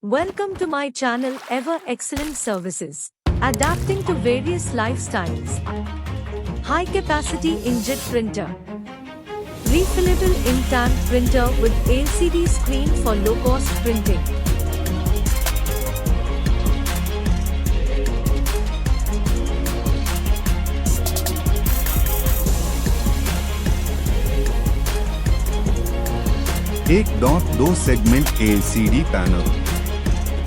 Welcome to my channel Ever Excellent Services. Adapting to various lifestyles. High capacity inkjet printer. Refillable ink tank printer with LCD screen for low cost printing. एक दो segment LCD panel.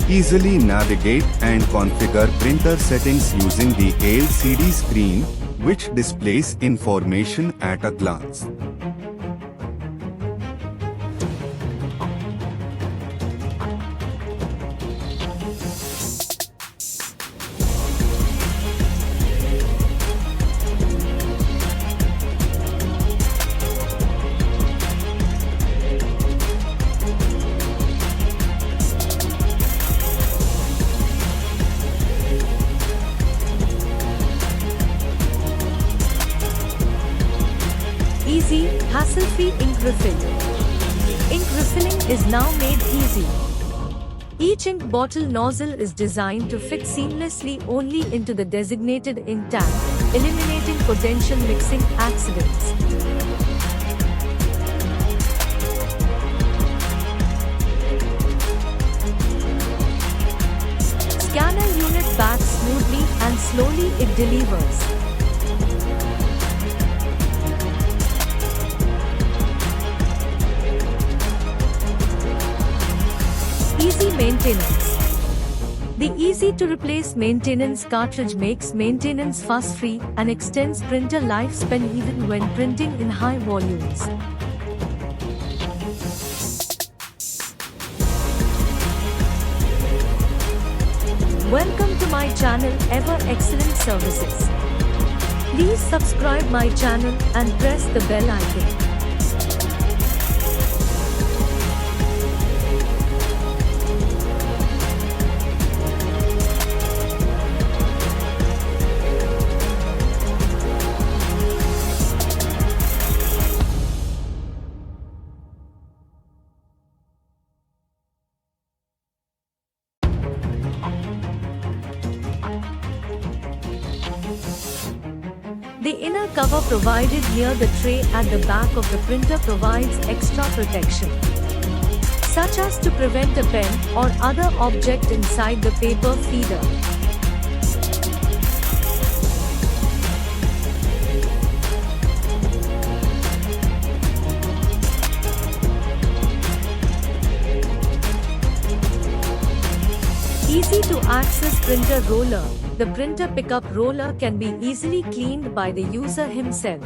Easily navigate and configure printer settings using the LCD screen, which displays information at a glance. Easy, hassle-free ink refill. Ink refilling is now made easy. Each ink bottle nozzle is designed to fit seamlessly only into the designated ink tank, eliminating potential mixing accidents. Scanner unit backs smoothly and slowly it delivers. Easy maintenance. The easy-to-replace maintenance cartridge makes maintenance fuss-free and extends printer lifespan even when printing in high volumes. Welcome to my channel Ever Excellent Services. Please subscribe my channel and press the bell icon. The inner cover provided near the tray at the back of the printer provides extra protection, such as to prevent a pen or other object inside the paper feeder. Easy to access printer roller. The printer pickup roller can be easily cleaned by the user himself.